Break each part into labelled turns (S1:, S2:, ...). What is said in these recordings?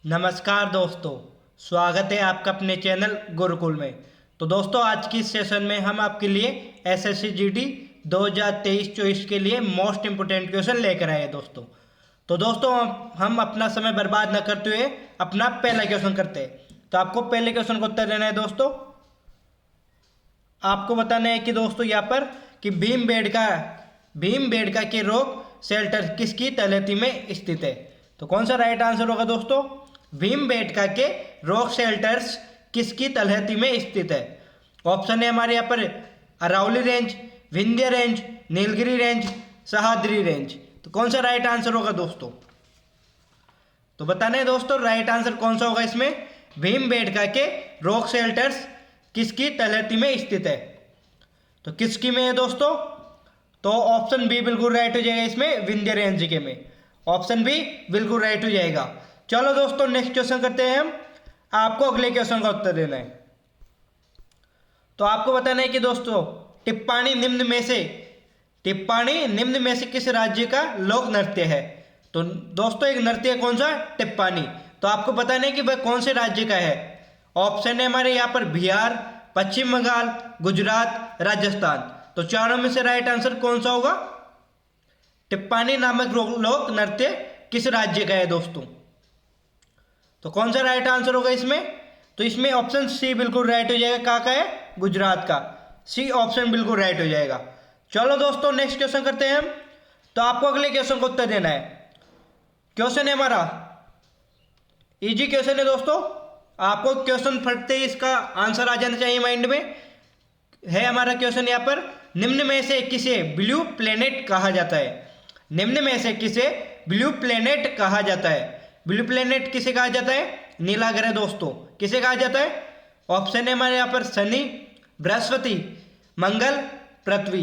S1: नमस्कार दोस्तों, स्वागत है आपका अपने चैनल गुरुकुल में। तो दोस्तों, आज की इस सेशन में हम आपके लिए एसएससी जीडी 2023-24 के लिए मोस्ट इम्पोर्टेंट क्वेश्चन लेकर आए हैं दोस्तों। तो दोस्तों, हम अपना समय बर्बाद न करते हुए अपना पहला क्वेश्चन करते हैं। तो आपको पहले क्वेश्चन का उत्तर देना है दोस्तों। आपको बताना है कि दोस्तों यहाँ पर कि भीमबेडका के रॉक शेल्टर किसकी तलहटी में स्थित है। तो कौन सा राइट आंसर होगा दोस्तों? भीमबेडका के रॉक शेल्टर्स किसकी तलहटी में स्थित है? ऑप्शन है हमारे यहाँ पर Aravalli range, Vindhya range, Nilgiri range, Sahyadri range. तो कौन सा राइट आंसर होगा दोस्तों? तो बताना है दोस्तों राइट आंसर कौन सा होगा इसमें। भीमबेडका के रॉक शेल्टर्स किसकी तलहटी में स्थित है? तो किसकी में है दोस्तों? तो ऑप्शन बी बिल्कुल राइट हो जाएगा इसमें, विंध्य रेंज के में। ऑप्शन बी बिल्कुल राइट हो जाएगा। चलो दोस्तों, नेक्स्ट क्वेश्चन करते हैं हम। आपको अगले क्वेश्चन का उत्तर देना है। तो आपको बताना है कि दोस्तों टिप्पाणी निम्न में से किस राज्य का लोक नृत्य है? तो दोस्तों एक नृत्य कौन सा? टिप्पाणी। तो आपको बताना है कि वह कौन से राज्य का है। ऑप्शन है हमारे यहाँ पर बिहार, पश्चिम बंगाल, गुजरात, राजस्थान। तो चारों में से राइट आंसर कौन सा होगा? टिप्पाणी नामक लोक नृत्य किस राज्य का है दोस्तों? तो कौन सा राइट आंसर होगा इसमें? तो इसमें ऑप्शन सी बिल्कुल राइट हो जाएगा। कहाँ का है? गुजरात का। सी ऑप्शन बिल्कुल राइट हो जाएगा। चलो दोस्तों, नेक्स्ट क्वेश्चन करते हैं हम। तो आपको अगले क्वेश्चन का उत्तर देना है। क्वेश्चन है हमारा इजी क्वेश्चन है दोस्तों। आपको क्वेश्चन फटते ही इसका आंसर आ जाना चाहिए माइंड में। है हमारा क्वेश्चन यहाँ पर, निम्न में से किसे ब्लू प्लेनेट कहा जाता है? निम्न में से किसे ब्लू प्लेनेट कहा जाता है? ब्लू प्लेनेट किसे कहा जाता है? नीला ग्रह दोस्तों। किसे कहा जाता है? ऑप्शन है हमारे यहाँ पर शनि, बृहस्पति, मंगल, पृथ्वी।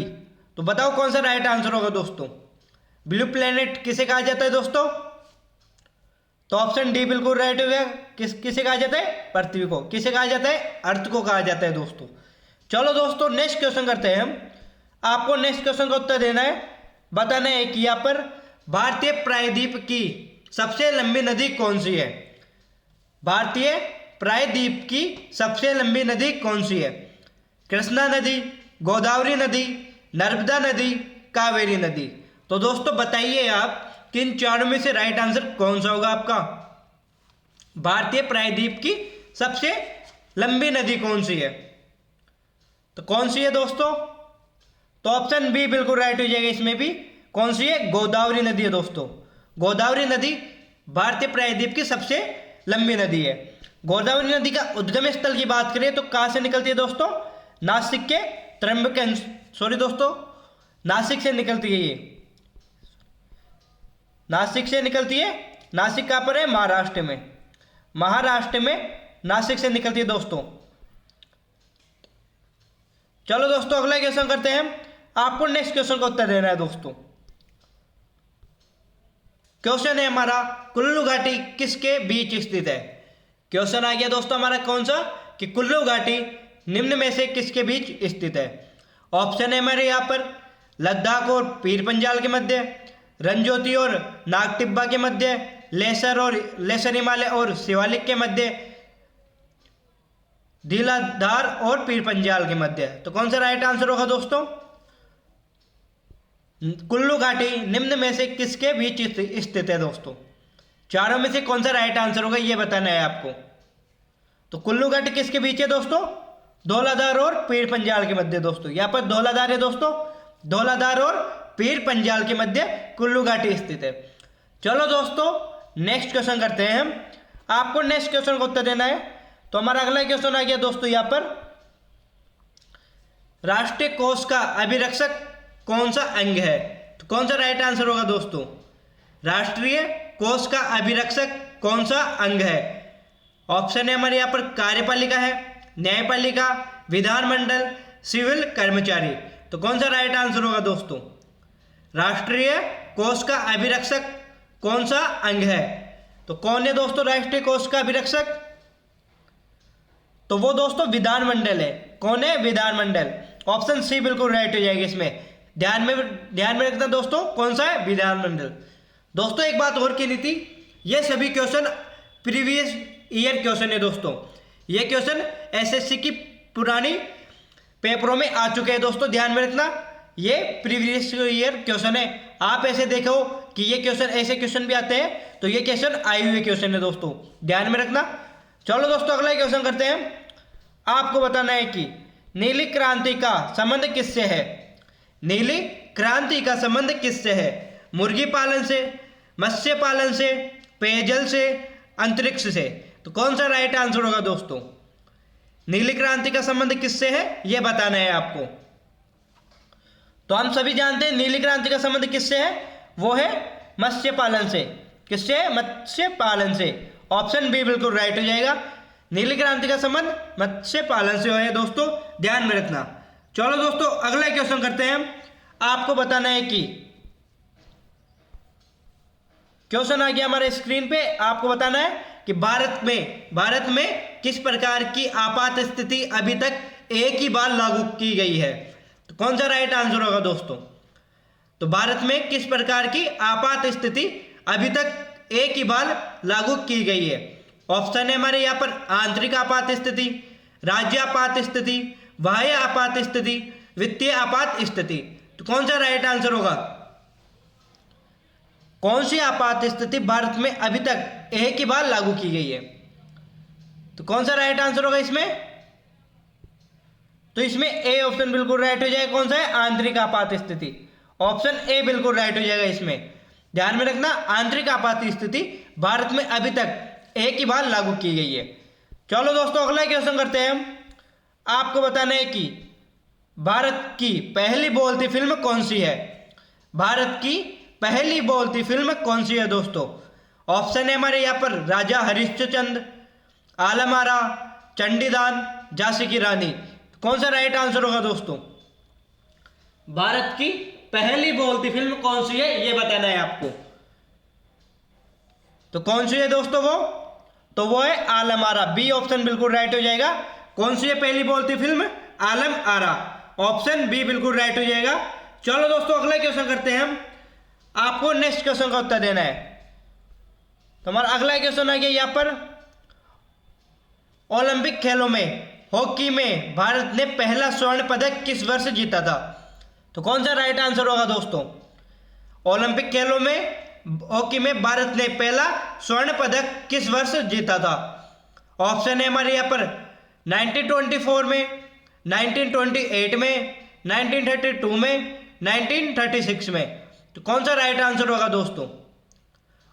S1: तो बताओ कौन सा राइट आंसर होगा दोस्तों? ब्लू प्लेनेट किसे कहा जाता है दोस्तों? तो ऑप्शन डी बिल्कुल राइट हो गया। किसे कहा जाता है? पृथ्वी को। किसे कहा जाता है? अर्थ को कहा जाता है दोस्तों। चलो दोस्तों, नेक्स्ट क्वेश्चन करते हैं हम। आपको नेक्स्ट क्वेश्चन का उत्तर देना है। बताना है कि यहाँ पर भारतीय प्रायद्वीप की सबसे लंबी नदी कौन सी है? भारतीय प्रायद्वीप की सबसे लंबी नदी कौन सी है? कृष्णा नदी, गोदावरी नदी, नर्मदा नदी, कावेरी नदी। तो दोस्तों बताइए आप कि इन चारों में से राइट आंसर कौन सा होगा आपका? भारतीय प्रायद्वीप की सबसे लंबी नदी कौन सी है? तो कौन सी है दोस्तों? तो ऑप्शन बी बिल्कुल राइट हो जाएगा इसमें भी। कौन सी है? गोदावरी नदी है दोस्तों। गोदावरी नदी भारतीय प्रायद्वीप की सबसे लंबी नदी है। गोदावरी नदी का उद्गम स्थल की बात करें तो कहाँ से निकलती है दोस्तों? नासिक के नासिक से निकलती है ये। नासिक से निकलती है। नासिक कहाँ पर है? महाराष्ट्र में। महाराष्ट्र में नासिक से निकलती है दोस्तों। चलो दोस्तों, अगला क्वेश्चन करते हैं हम। आपको नेक्स्ट क्वेश्चन का उत्तर देना है दोस्तों। क्वेश्चन है हमारा, कुल्लू घाटी किसके बीच स्थित है? क्वेश्चन आ गया दोस्तों हमारा कौन सा? कि कुल्लू घाटी निम्न में से किसके बीच स्थित है? ऑप्शन है हमारे यहाँ पर लद्दाख और पीर पंजाल के मध्य, रंजोती और नागटिब्बा के मध्य, लेसर हिमालय और शिवालिक के मध्य, धीलाधार और पीर पंजाल के मध्य। तो कौन सा राइट आंसर होगा दोस्तों? कुल्लू घाटी निम्न में से किसके बीच स्थित है दोस्तों? चारों में से कौन सा राइट आंसर होगा ये बताना है आपको। तो कुल्लू घाटी किसके बीच है दोस्तों? धौलाधार और पीर पंजाल के मध्य दोस्तों। यहाँ पर धौलाधार है दोस्तों। धौलाधार और पीर पंजाल के मध्य कुल्लू घाटी स्थित है। चलो दोस्तों, नेक्स्ट क्वेश्चन करते हैं हम। आपको नेक्स्ट क्वेश्चन का उत्तर देना है। तो हमारा अगला क्वेश्चन आ गया दोस्तों यहाँ पर, राष्ट्रीय कोष का अभिरक्षक कौन सा अंग है? तो कौन सा राइट आंसर होगा दोस्तों? राष्ट्रीय कोष का अभिरक्षक कौन सा अंग है? ऑप्शन है हमारे यहाँ पर कार्यपालिका है, न्यायपालिका, विधानमंडल, सिविल कर्मचारी। तो कौन सा राइट आंसर होगा दोस्तों? राष्ट्रीय कोष का अभिरक्षक कौन सा अंग है? तो कौन है दोस्तों राष्ट्रीय कोष का अभिरक्षक? तो वो दोस्तों विधानमंडल है। कौन है? विधानमंडल। ऑप्शन सी बिल्कुल राइट हो जाएगा इसमें। ध्यान में रखना दोस्तों, कौन सा है? विधानमंडल। दोस्तों एक बात और की नीति, ये सभी क्वेश्चन प्रीवियस ईयर क्वेश्चन है दोस्तों। ये क्वेश्चन एसएससी की पुरानी पेपरों में आ चुके हैं दोस्तों, ध्यान में रखना। ये प्रीवियस ईयर क्वेश्चन है। आप ऐसे देखो कि ये क्वेश्चन, ऐसे क्वेश्चन भी आते हैं, तो ये क्वेश्चन आए हुए क्वेश्चन है दोस्तों, ध्यान में रखना। चलो दोस्तों अगला क्वेश्चन करते हैं। आपको बताना है कि नीली क्रांति का संबंध किससे है। नीली क्रांति का संबंध किससे है? मुर्गी पालन से, मत्स्य पालन से, पेयजल से, अंतरिक्ष से। तो कौन सा राइट आंसर होगा दोस्तों? नीली क्रांति का संबंध किससे है ये बताना है आपको। तो हम सभी जानते हैं नीली क्रांति का संबंध किससे है, वो है मत्स्य पालन से। किससे है? मत्स्य पालन से। ऑप्शन बी बिल्कुल राइट हो जाएगा। नीली क्रांति का संबंध मत्स्य पालन से है दोस्तों, ध्यान में रखना। चलो दोस्तों अगला क्वेश्चन करते हैं। आपको बताना है कि क्वेश्चन आ गया हमारे स्क्रीन पे। आपको बताना है कि भारत में किस प्रकार की आपात स्थिति अभी तक एक ही बार लागू की गई है। तो कौन सा राइट आंसर होगा दोस्तों? तो भारत में किस प्रकार की आपात स्थिति अभी तक एक ही बार लागू की गई है। ऑप्शन है हमारे यहाँ पर आंतरिक आपात स्थिति, राज्य आपात स्थिति, बाह्य आपात स्थिति, वित्तीय आपात स्थिति। तो कौन सा राइट आंसर होगा? कौन सी आपात स्थिति भारत में अभी तक एक ही बार लागू की गई है? तो कौन सा राइट आंसर होगा इसमें? तो इसमें ए ऑप्शन बिल्कुल राइट हो जाएगा। कौन सा है? आंतरिक आपात स्थिति। ऑप्शन ए बिल्कुल राइट हो जाएगा इसमें, ध्यान में रखना। आंतरिक आपात स्थिति भारत में अभी तक एक ही बार लागू की गई है। चलो दोस्तों अगला क्वेश्चन करते हैं हम। आपको बताना है कि भारत की पहली बोलती फिल्म कौन सी है। भारत की पहली बोलती फिल्म कौन सी है दोस्तों? ऑप्शन है हमारे यहाँ पर राजा हरिश्चंद्र, आलम आरा, चंडीदान, झांसी की रानी। कौन सा राइट आंसर होगा दोस्तों? भारत की पहली बोलती फिल्म कौन सी है ये बताना है आपको। तो कौन सी है दोस्तों वो? तो वो है आलम आरा। बी ऑप्शन बिल्कुल राइट हो जाएगा। कौन सी है पहली बोलती film? Alam Ara. Option B बिल्कुल राइट हो जाएगा। चलो दोस्तों अगला क्वेश्चन करते हैं हम। आपको नेक्स्ट क्वेश्चन का उत्तर देना है। तो हमारा अगला क्वेश्चन आ गया यहाँ पर। ओलंपिक खेलों में हॉकी में भारत ने पहला स्वर्ण पदक किस वर्ष जीता था। तो कौन सा राइट आंसर होगा दोस्तों? ओलंपिक खेलों में हॉकी में भारत ने पहला स्वर्ण पदक किस वर्ष जीता था। ऑप्शन है हमारे यहाँ पर 1924 में, 1928 में, 1932 में, 1936 में। तो कौन सा राइट आंसर होगा दोस्तों?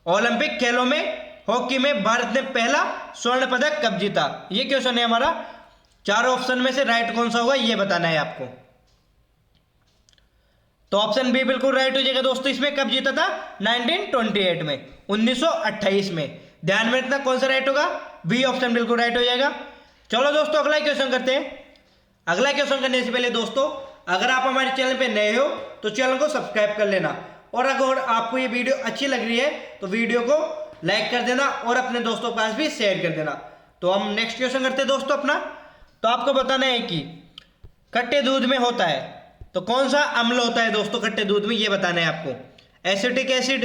S1: ओलंपिक खेलों में हॉकी में भारत ने पहला स्वर्ण पदक कब जीता, ये क्वेश्चन है हमारा। चारों ऑप्शन में से राइट कौन सा होगा ये बताना है आपको। तो ऑप्शन बी बिल्कुल राइट हो जाएगा दोस्तों। इसमें कब जीता था? 1928 में, 1928 में। ध्यान में रखना कौन सा राइट होगा। बी ऑप्शन बिल्कुल राइट हो जाएगा। चलो दोस्तों अगला क्वेश्चन करते हैं। अगला क्वेश्चन करने से पहले दोस्तों अगर आप हमारे चैनल पे नए हो तो चैनल को सब्सक्राइब कर लेना, और अगर आपको ये वीडियो अच्छी लग रही है तो वीडियो को लाइक कर देना और अपने दोस्तों के पास भी शेयर कर देना। तो हम नेक्स्ट क्वेश्चन करते हैं दोस्तों अपना। तो आपको बताना है कि खट्टे दूध में होता है तो कौन सा अम्ल होता है दोस्तों खट्टे दूध में, ये बताना है आपको। Acetic acid,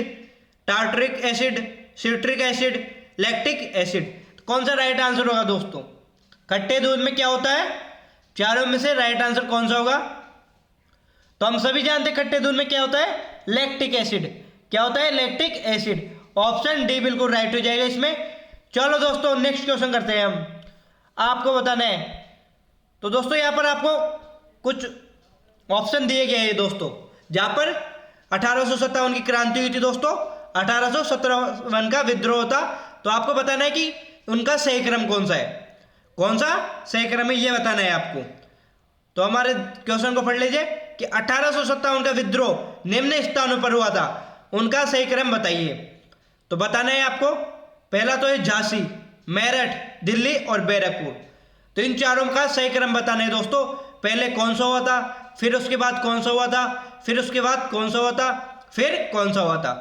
S1: tartaric acid, citric acid, lactic acid. तो कौन सा राइट आंसर होगा दोस्तों? खट्टे दूध में क्या होता है? चारों में से राइट आंसर कौन सा होगा? तो हम सभी जानते हैं खट्टे दूध में क्या होता है? Lactic acid. क्या होता है? Lactic acid. ऑप्शन डी बिल्कुल राइट हो जाएगा इसमें। चलो दोस्तों नेक्स्ट क्वेश्चन करते हैं हम। आपको बताना है। तो दोस्तों यहाँ पर आपको कुछ ऑप्शन दिए गए हैं दोस्तों, जहाँ पर 1857 की क्रांति हुई थी दोस्तों, 1857 का विद्रोह था। तो आपको बताना है कि उनका सही क्रम कौन सा है, कौन सा सही क्रम है ये बताना है आपको। तो हमारे क्वेश्चन को पढ़ लीजिए कि 1857 का विद्रोह निम्न स्थानों पर हुआ था, उनका सही क्रम बताइए। तो बताना है आपको। पहला तो है झांसी, मेरठ, दिल्ली और बैरकपुर। तो इन चारों का सही क्रम बताना है दोस्तों। पहले कौन सा हुआ था, फिर उसके बाद कौन सा हुआ था, फिर उसके बाद कौन सा हुआ था, फिर कौन सा हुआ था।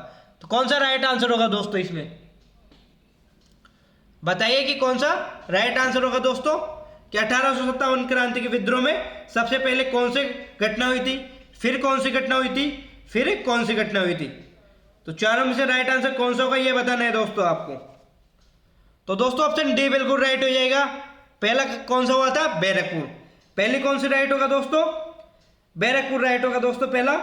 S1: तो कौन सा राइट आंसर होगा दोस्तों इसमें? बताइए कि कौन सा राइट आंसर होगा दोस्तों। कि 1857 क्रांति के विद्रोह में सबसे पहले कौन सी घटना हुई थी, फिर कौन सी घटना हुई थी, फिर कौन सी घटना हुई थी। तो चारों में से राइट आंसर कौन सा होगा ये बताना है दोस्तों आपको। तो दोस्तों ऑप्शन डी बिल्कुल राइट हो जाएगा। पहला कौन सा हुआ था? बैरकपुर। पहली कौन सी राइट होगा दोस्तों? बैरकपुर राइट होगा दोस्तों पहला।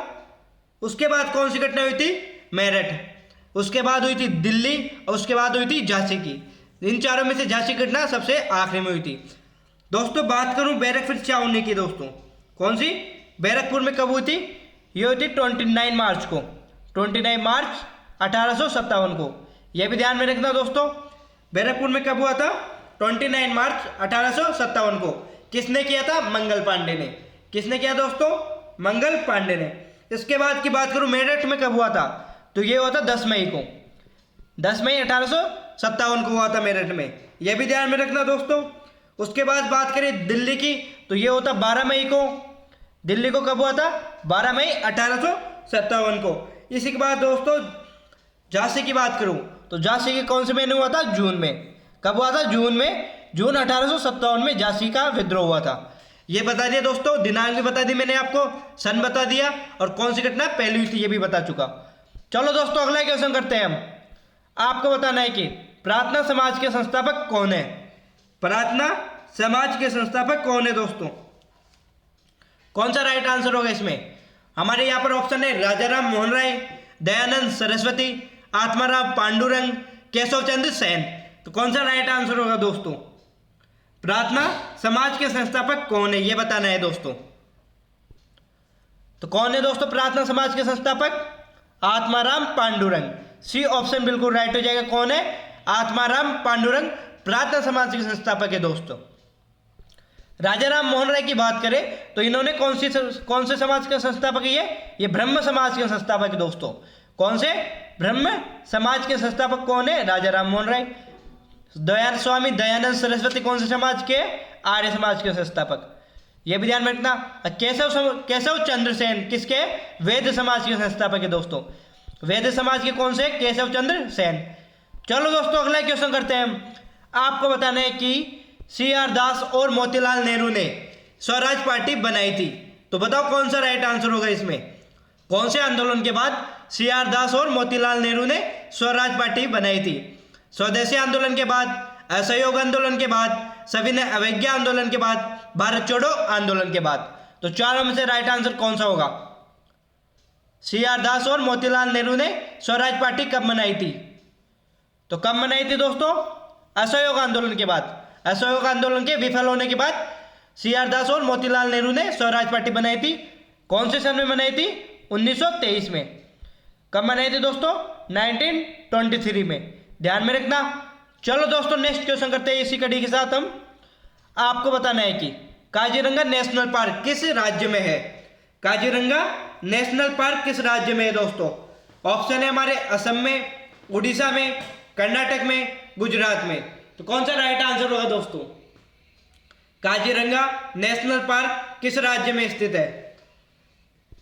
S1: उसके बाद कौन सी घटना हुई थी? मेरठ। उसके बाद हुई थी दिल्ली और उसके बाद हुई थी झांसी की। इन चारों में से झांसी घटना सबसे आखिरी में हुई थी। दोस्तों बात करूं बैरकपुर छावनी की दोस्तों, कौन सी? बैरकपुर में कब हुई थी? ये हुई थी 29 मार्च को, 29 मार्च 1857 को। यह भी ध्यान में रखना दोस्तों। बैरकपुर में कब हुआ था? 29 मार्च 1857 को। किसने किया था? मंगल पांडे ने। किसने किया दोस्तों? मंगल पांडे ने। इसके बाद की बात करूं मेरठ में कब हुआ था, तो ये हुआ था 10 मई को, 10 मई 1857 को हुआ था मेरठ में। यह भी ध्यान में रखना दोस्तों। उसके बाद बात करें दिल्ली की, तो ये होता 12 मई को। दिल्ली को कब हुआ था? 12 मई 1857 को। इसी के बाद दोस्तों झांसी की बात करूं, तो झांसी के कौन से महीने हुआ था? जून में। कब हुआ था? जून में। जून 1857 में झांसी का विद्रोह हुआ था। ये बता दिया दोस्तों, दिनांक भी बता दी मैंने आपको, सन बता दिया, और कौन सी घटना पहली हुई थी ये भी बता चुका। चलो दोस्तों अगला क्वेश्चन करते हैं हम। आपको बताना है कि प्रार्थना समाज के संस्थापक कौन है? प्रार्थना समाज के संस्थापक कौन है दोस्तों? कौन सा राइट आंसर होगा इसमें? हमारे यहाँ पर ऑप्शन है राजाराम मोहन राय, दयानंद सरस्वती, आत्माराम पांडुरंग, केशव चंद्र सेन। तो कौन सा राइट आंसर होगा दोस्तों? प्रार्थना समाज के संस्थापक कौन है ये बताना है दोस्तों। तो कौन है दोस्तों प्रार्थना समाज के संस्थापक? आत्माराम पांडुरंग। सी ऑप्शन बिल्कुल राइट हो जाएगा। कौन है? आत्माराम पांडुरंग प्रार्थना समाज के संस्थापक है दोस्तों। राजाराम मोहन राय की बात करें तो इन्होंने कौन से समाज के संस्थापक है? ये ब्रह्म समाज के संस्थापक है दोस्तों। कौन से? ब्रह्म समाज के संस्थापक कौन है? राजाराम मोहन राय। दयाल स्वामी दयानंद सरस्वती कौन से समाज के? आर्य समाज के संस्थापक। यह भी ध्यान में रखना। केशव चंद्र सेन किसके? वैद्य समाज के संस्थापक है दोस्तों। वैद्य समाज के कौन से? केशव चंद्र सेन। चलो दोस्तों अगला क्वेश्चन करते हैं हम। आपको बताना है कि CR दास और मोतीलाल नेहरू ने स्वराज पार्टी बनाई थी। तो बताओ कौन सा राइट आंसर होगा इसमें? कौन से आंदोलन के बाद CR दास और मोतीलाल नेहरू ने स्वराज पार्टी बनाई थी? स्वदेशी आंदोलन के बाद, असहयोग आंदोलन के बाद, सविनय अवज्ञा आंदोलन के बाद, भारत छोड़ो आंदोलन के बाद। तो चारों में से राइट आंसर कौन सा होगा? CR दास और मोतीलाल नेहरू ने स्वराज पार्टी कब बनाई थी? तो कब बनाई थी दोस्तों? असहयोग आंदोलन के बाद। असहयोग आंदोलन के विफल होने के बाद CR दास और मोतीलाल नेहरू ने स्वराज पार्टी बनाई थी। कौन से सन में बनाई थी? 1923 में। कब बनाई थी दोस्तों? 1923 में। ध्यान में रखना। चलो दोस्तों नेक्स्ट क्वेश्चन करते हैं इसी कड़ी के साथ हम। आपको बताना है कि काजीरंगा नेशनल पार्क किस राज्य में है? काजीरंगा नेशनल पार्क किस राज्य में है दोस्तों? ऑप्शन है हमारे असम में, उड़ीसा में, कर्नाटक में, गुजरात में। तो कौन सा राइट आंसर होगा दोस्तों? काजीरंगा नेशनल पार्क किस राज्य में स्थित है?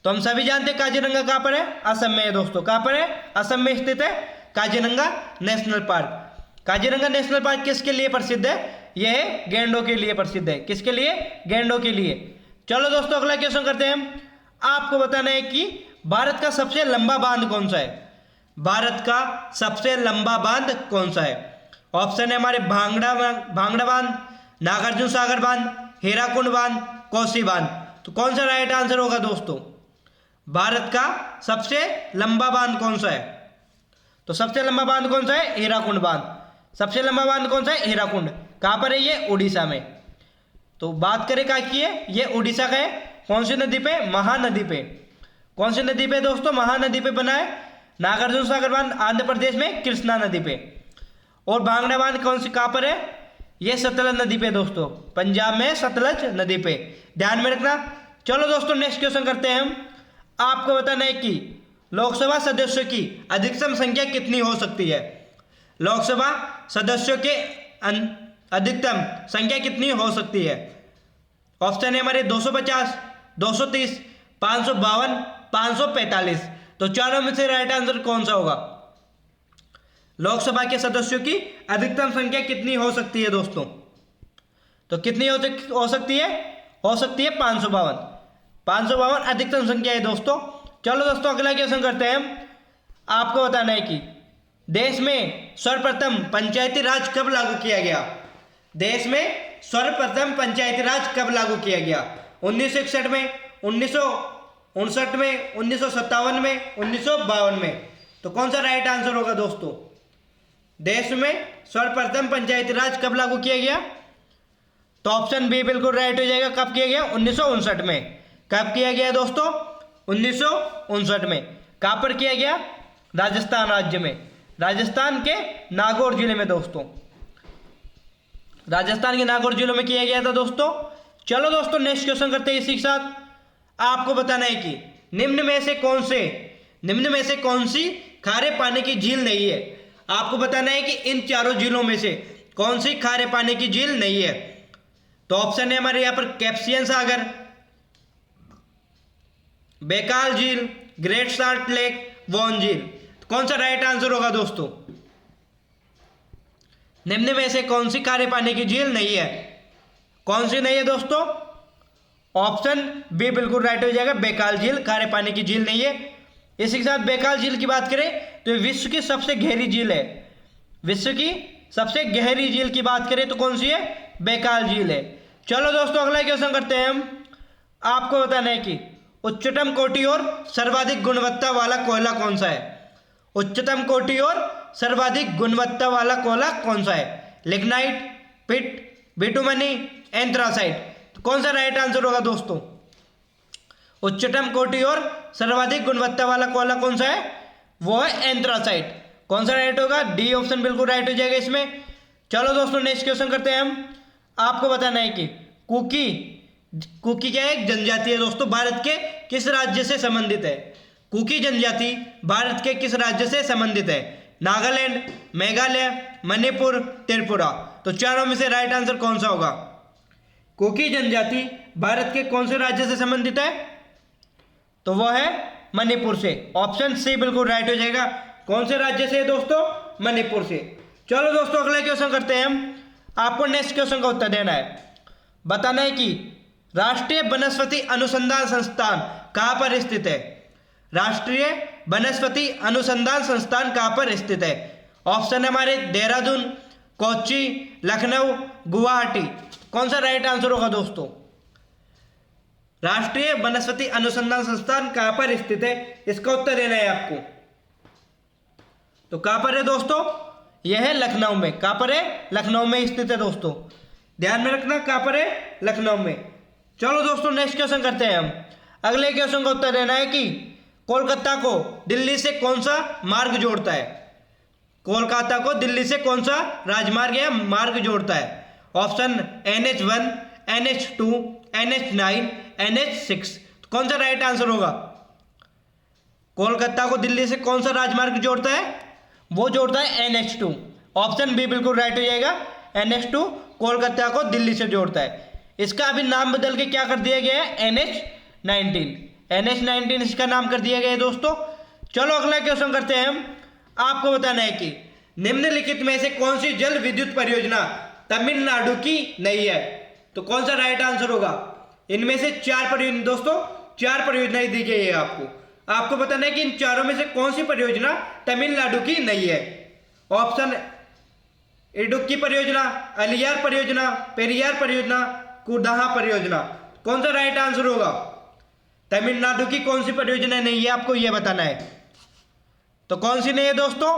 S1: तो हम सभी जानते हैं काजीरंगा कहां पर है? असम में है दोस्तों। कहां पर है? असम में स्थित है Kaziranga national park. Kaziranga national park किसके लिए प्रसिद्ध है? यह गैंडों के लिए प्रसिद्ध है। किसके लिए? गैंडों के लिए। चलो दोस्तों अगला क्वेश्चन करते हैं हम। आपको बताना है कि भारत का सबसे लंबा बांध कौन सा है? भारत का सबसे लंबा बांध कौन सा है? ऑप्शन है हमारे भांगड़ा बांध, नागार्जुन सागर बांध, हीराकुंड बांध, कोसी बांध। तो कौन सा राइट आंसर होगा दोस्तों? भारत का सबसे लंबा बांध कौन सा है? तो सबसे लंबा बांध कौन सा है? हीराकुंड बांध। सबसे लंबा बांध कौन सा है? हीराकुंड। कहां पर है ये? उड़ीसा में। तो बात करें कहां की है? ये उड़ीसा का है। कौन सी नदी पे? महानदी पे। कौन सी नदी पे दोस्तों? महानदी पे बना है। नागार्जुन सागर बांध आंध्र प्रदेश में कृष्णा नदी पे। और भांगड़ा बांध कौन सी कहां पर है? ये सतलज नदी पे दोस्तों, पंजाब में सतलज नदी पे। ध्यान में रखना। चलो दोस्तों नेक्स्ट क्वेश्चन करते हैं हम। आपको बताना है कि लोकसभा सदस्यों की अधिकतम संख्या कितनी हो सकती है? लोकसभा सदस्यों के अधिकतम संख्या कितनी हो सकती है? ऑप्शन है हमारे 250, 230, 552, 545। तो चारों में से राइट आंसर कौन सा होगा? लोकसभा के सदस्यों की अधिकतम संख्या कितनी हो सकती है दोस्तों? तो कितनी हो सकती है? हो सकती है 552। 552 अधिकतम संख्या है दोस्तों। चलो दोस्तों अगला क्वेश्चन करते हैं हम। आपको बताना है कि देश में सर्वप्रथम पंचायती राज कब लागू किया गया? देश में सर्वप्रथम पंचायती राज कब लागू किया गया? 1961 में, 1959 में, 1957 में, 1952 में? तो कौन सा राइट आंसर होगा दोस्तों? देश में सर्वप्रथम पंचायती राज कब लागू किया गया? तो ऑप्शन बी बिल्कुल राइट हो जाएगा। कब किया गया? 1959 में। कब किया गया दोस्तों? 1959 में। कहाँ पर किया गया? राजस्थान राज्य में, राजस्थान के नागौर जिले में दोस्तों, राजस्थान के नागौर जिले में किया गया था दोस्तों। चलो दोस्तों नेक्स्ट क्वेश्चन करते हैं। इसी के साथ आपको बताना है कि निम्न में से कौन सी खारे पानी की झील नहीं है? आपको बताना है कि इन चारों झीलों में से कौन सी खारे पानी की झील नहीं है। तो ऑप्शन है हमारे यहाँ पर कैप्सियन सागर, बैकाल झील, ग्रेट साल्ट लेक, वॉन झील। तो कौन सा राइट आंसर होगा दोस्तों? निम्न में से कौन सी खारे पानी की झील नहीं है? कौन सी नहीं है दोस्तों? ऑप्शन बी बिल्कुल राइट हो जाएगा। बैकाल झील खारे पानी की झील नहीं है। इसी के साथ बैकाल झील की बात करें तो विश्व की सबसे गहरी झील है। विश्व की सबसे गहरी झील की बात करें तो कौन सी है? बैकाल झील है। चलो दोस्तों अगला क्वेश्चन करते हैं हम। आपको बताना है कि उच्चतम कोटि और सर्वाधिक गुणवत्ता वाला कोयला कौन सा है? उच्चतम कोटि और सर्वाधिक गुणवत्ता वाला कोयला कौन सा है? लिग्नाइट, पिट, बिटुमनी, एंथ्रासाइट। तो कौन सा राइट आंसर होगा दोस्तों? उच्चतम कोटि और सर्वाधिक गुणवत्ता वाला कोयला कौन सा है? वो है एंथ्रासाइट। कौन सा राइट होगा? डी ऑप्शन बिल्कुल राइट हो जाएगा इसमें। चलो दोस्तों नेक्स्ट क्वेश्चन करते हैं हम। आपको बताना है कि कुकी क्या है? एक जनजाति है दोस्तों। भारत के किस राज्य से संबंधित है? कुकी जनजाति भारत के किस राज्य से संबंधित है? नागालैंड, मेघालय, मणिपुर, त्रिपुरा। तो चारों में से राइट आंसर कौन सा होगा? कुकी जनजाति भारत के कौन से राज्य से संबंधित है? तो वह है मणिपुर से। ऑप्शन सी बिल्कुल राइट हो जाएगा। कौन से राज्य से है दोस्तों? मणिपुर से। चलो दोस्तों अगला क्वेश्चन करते हैं हम। आपको नेक्स्ट क्वेश्चन का उत्तर देना है। बताना है कि राष्ट्रीय वनस्पति अनुसंधान संस्थान कहाँ पर स्थित है? राष्ट्रीय वनस्पति अनुसंधान संस्थान कहाँ पर स्थित है? ऑप्शन है हमारे देहरादून, कोच्चि, लखनऊ, गुवाहाटी। कौन सा राइट आंसर होगा दोस्तों? राष्ट्रीय वनस्पति अनुसंधान संस्थान कहाँ पर स्थित है? इसका उत्तर देना है आपको। तो कहाँ पर है दोस्तों? यह है लखनऊ में। कहाँ पर है? लखनऊ में स्थित है दोस्तों। ध्यान में रखना कहाँ पर है? लखनऊ में। चलो दोस्तों नेक्स्ट क्वेश्चन करते हैं हम। अगले क्वेश्चन का उत्तर देना है कि कोलकाता को दिल्ली से कौन सा मार्ग जोड़ता है? कोलकाता को दिल्ली से कौन सा राजमार्ग या मार्ग जोड़ता है? Option NH1, NH2, NH9, NH6। कौन सा राइट आंसर होगा? कोलकाता को दिल्ली से कौन सा राजमार्ग जोड़ता है? वो जोड़ता है NH2। ऑप्शन बी बिल्कुल राइट हो जाएगा। NH2 कोलकाता को दिल्ली से जोड़ता है। इसका अभी नाम बदल के क्या कर दिया गया है? NH19। NH19 इसका नाम कर दिया गया है दोस्तों। चलो अगला क्वेश्चन करते हैं हम। आपको बताना है कि निम्नलिखित में से कौन सी जल विद्युत परियोजना तमिलनाडु की नहीं है? तो कौन सा राइट आंसर होगा? इनमें से चार परियोजना दोस्तों, चार परियोजनाएं दी गई है आपको बताना है कि इन चारों में से कौन सी परियोजना तमिलनाडु की नहीं है। ऑप्शन इडुक्की परियोजना, अलियार परियोजना, पेरियार परियोजना, कुदाहा परियोजना। कौन सा राइट आंसर होगा? तमिलनाडु की कौन सी परियोजना नहीं है आपको यह बताना है। तो कौन सी नहीं है दोस्तों?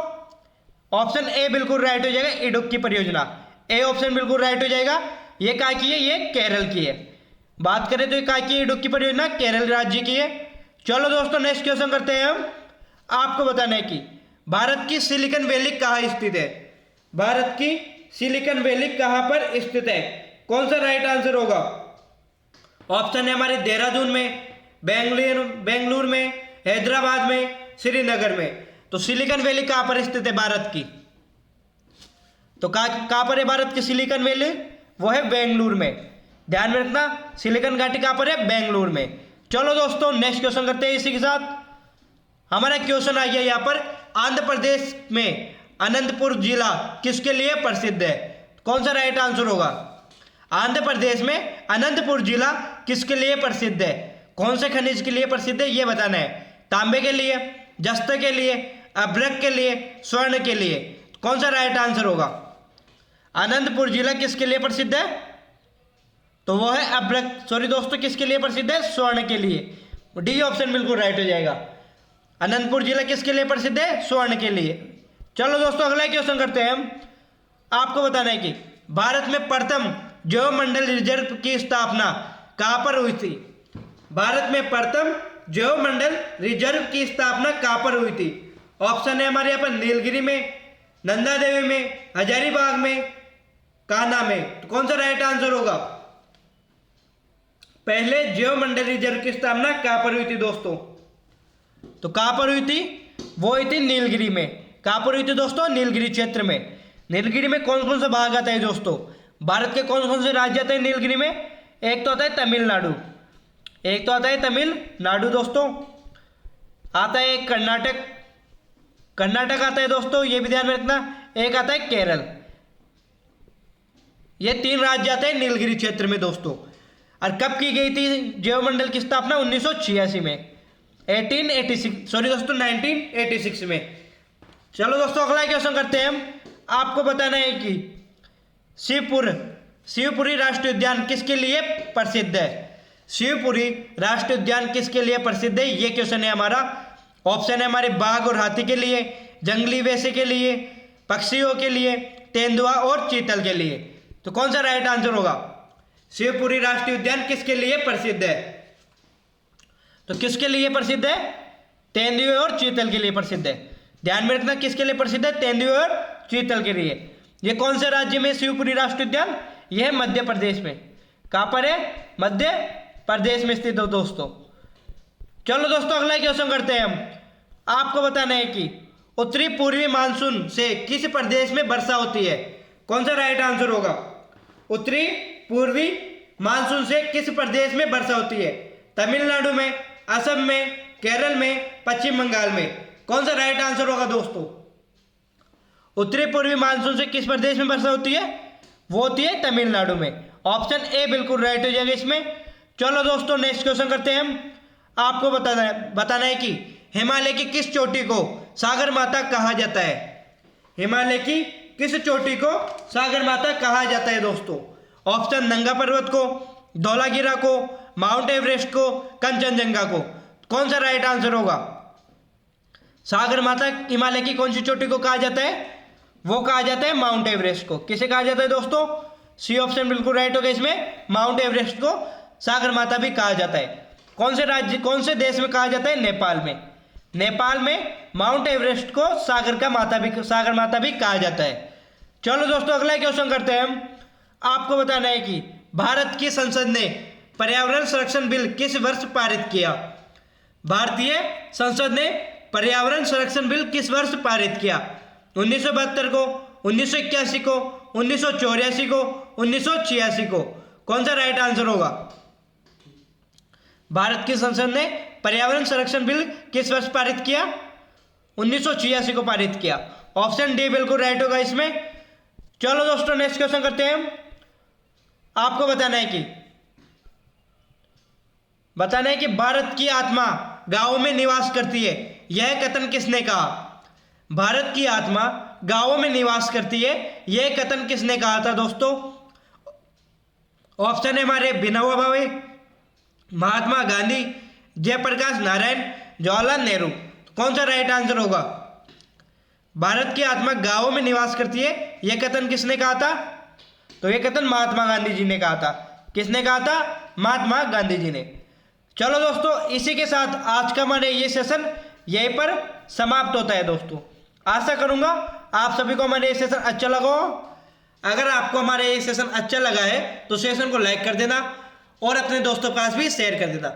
S1: ऑप्शन ए बिल्कुल राइट हो जाएगा, इडुक्की परियोजना। ए ऑप्शन बिल्कुल राइट हो जाएगा। ये कहाँ की है? ये केरल की है। बात करें तो ये कहाँ की है? इडुक्की परियोजना केरल राज्य की है। चलो दोस्तों नेक्स्ट क्वेश्चन करते हैं हम। आपको बताना है कि भारत की सिलिकॉन वैली कहाँ स्थित है? भारत की सिलिकॉन वैली कहाँ पर स्थित है? कौन सा राइट आंसर होगा? ऑप्शन है हमारे देहरादून में, बेंगलुरु में, हैदराबाद में, श्रीनगर में। तो सिलिकॉन वैली कहाँ पर स्थित है भारत की? तो कहाँ पर है भारत की सिलिकॉन वैली? वो है बेंगलुरु में। ध्यान में रखना, सिलिकॉन घाटी कहाँ पर है? बेंगलुरु में। चलो दोस्तों नेक्स्ट क्वेश्चन करते हैं। इसी के साथ हमारा क्वेश्चन आ गया यहाँ पर, आंध्र प्रदेश में अनंतपुर जिला किसके लिए प्रसिद्ध है? कौन सा राइट आंसर होगा? आंध्र प्रदेश में अनंतपुर जिला किसके लिए प्रसिद्ध है? कौन से खनिज के लिए प्रसिद्ध है ये बताना है। तांबे के लिए, जस्त के लिए, अभ्रक के लिए, स्वर्ण के लिए। कौन सा राइट आंसर होगा? अनंतपुर जिला किसके लिए प्रसिद्ध है? तो वो है अभ्रक, सॉरी दोस्तों, किसके लिए प्रसिद्ध है? स्वर्ण के लिए। डी ऑप्शन बिल्कुल राइट हो जाएगा। अनंतपुर जिला किसके लिए प्रसिद्ध है? स्वर्ण के लिए। चलो दोस्तों अगला क्वेश्चन करते हैं हम। आपको बताना है कि भारत में प्रथम जैवमंडल रिजर्व की स्थापना कहां पर हुई थी? भारत में प्रथम जैवमंडल रिजर्व की स्थापना कहां पर हुई थी? ऑप्शन है हमारे यहाँ पर नीलगिरी में, नंदा देवी में, हजारीबाग में, कान्हा में। तो कौन सा राइट आंसर होगा? पहले जैवमंडल रिजर्व की स्थापना कहां पर हुई थी दोस्तों? तो कहां पर हुई थी? वो हुई थी नीलगिरी में। कहां पर हुई थी दोस्तों? नीलगिरी क्षेत्र में। नीलगिरी में कौन कौन सा भाग आता है दोस्तों? भारत के कौन कौन से राज्य आते हैं नीलगिरी में? एक तो आता है तमिलनाडु, एक तो आता है तमिलनाडु दोस्तों, आता है एक कर्नाटक, कर्नाटक आता है दोस्तों, ये भी ध्यान में रखना। एक आता है केरल। ये 3 राज्य आते हैं नीलगिरी क्षेत्र में दोस्तों। और कब की गई थी जैवमंडल की स्थापना? 1986 में, 1886, सॉरी दोस्तों 1986 में। चलो दोस्तों अगला क्वेश्चन करते हैं हम। आपको बताना है कि शिवपुरी राष्ट्रीय उद्यान किसके लिए प्रसिद्ध है? शिवपुरी राष्ट्रीय उद्यान किसके लिए प्रसिद्ध है? ये क्वेश्चन है हमारा। ऑप्शन है हमारे बाघ और हाथी के लिए, जंगली वैसे के लिए, पक्षियों के लिए, तेंदुआ और चीतल के लिए। तो कौन सा राइट आंसर होगा? शिवपुरी राष्ट्रीय उद्यान किसके लिए प्रसिद्ध है? तो किसके लिए प्रसिद्ध है? तेंदुए और चीतल के लिए प्रसिद्ध है। ध्यान में रखना किसके लिए प्रसिद्ध है? तेंदुए और चीतल के लिए। ये कौन से राज्य में शिवपुरी राष्ट्रीय उद्यान? यह है मध्य प्रदेश में। कहां पर है? मध्य प्रदेश में स्थित हो दोस्तों। चलो दोस्तों अगला क्वेश्चन करते हैं हम। आपको बताना है कि उत्तरी पूर्वी मानसून से किस प्रदेश में वर्षा होती है? कौन सा राइट आंसर होगा? उत्तरी पूर्वी मानसून से किस प्रदेश में वर्षा होती है? तमिलनाडु में, असम में, केरल में, पश्चिम बंगाल में। कौन सा राइट आंसर होगा दोस्तों? उत्तरी पूर्वी मानसून से किस प्रदेश में वर्षा होती है? वो होती है तमिलनाडु में। ऑप्शन ए बिल्कुल राइट हो जाएगा इसमें। चलो दोस्तों नेक्स्ट क्वेश्चन करते हैं हम। आपको बताना है कि हिमालय की किस चोटी को सागर माता कहा जाता है? हिमालय की किस चोटी को सागर माता कहा जाता है दोस्तों? ऑप्शन नंगा पर्वत को, धौलागिरा को, माउंट एवरेस्ट को, कंचनजंगा को। कौन सा राइट आंसर होगा? सागर माता हिमालय की कौन सी चोटी को कहा जाता है? वो कहा जाता है माउंट एवरेस्ट को। किसे कहा जाता है दोस्तों? सी ऑप्शन बिल्कुल राइट होगा इसमें। माउंट एवरेस्ट को सागर माता भी कहा जाता है। कौन से राज्य, कौन से देश में कहा जाता है? नेपाल में। नेपाल में माउंट एवरेस्ट को सागर माता भी कहा जाता है। चलो दोस्तों अगला क्वेश्चन करते हैं हम। आपको बताना है कि भारत की संसद ने पर्यावरण संरक्षण बिल किस वर्ष पारित किया? भारतीय संसद ने पर्यावरण संरक्षण बिल किस वर्ष पारित किया? 1972 को, 1981 को, 1984 को, 1986 को। कौन सा राइट आंसर होगा? भारत की संसद ने पर्यावरण संरक्षण बिल किस वर्ष पारित किया? 1986 को पारित किया। ऑप्शन डी बिल्कुल राइट होगा इसमें। चलो दोस्तों नेक्स्ट क्वेश्चन करते हैं हम। आपको बताना है कि भारत की आत्मा गांवों में निवास करती है, यह कथन किसने कहा? भारत की आत्मा गांवों में निवास करती है, यह कथन किसने कहा था दोस्तों? ऑप्शन है हमारे विनोबा भावे, महात्मा गांधी, जयप्रकाश नारायण, जवाहरलाल नेहरू। कौन सा राइट आंसर होगा? भारत की आत्मा गांवों में निवास करती है, यह कथन किसने कहा था? तो यह कथन महात्मा गांधी जी ने कहा था। किसने कहा था? महात्मा गांधी जी ने। चलो दोस्तों इसी के साथ आज का हमारे ये सेशन यहीं पर समाप्त होता है दोस्तों। आशा करूंगा आप सभी को हमारे ये सेशन अच्छा लगा हो। अगर आपको हमारा ये सेशन अच्छा लगा है तो सेशन को लाइक कर देना और अपने दोस्तों के पास भी शेयर कर देना।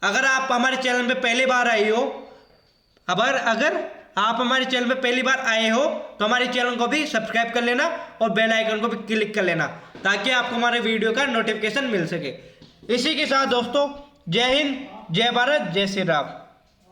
S1: अगर आप हमारे चैनल पे पहली बार आए हो, अगर आप हमारे चैनल पे पहली बार आए हो तो हमारे चैनल को भी सब्सक्राइब कर लेना और बेल आइकन को भी क्लिक कर लेना ताकि आपको हमारे वीडियो का नोटिफिकेशन मिल सके। इसी के साथ दोस्तों जय हिंद, जय भारत, जय श्री राम।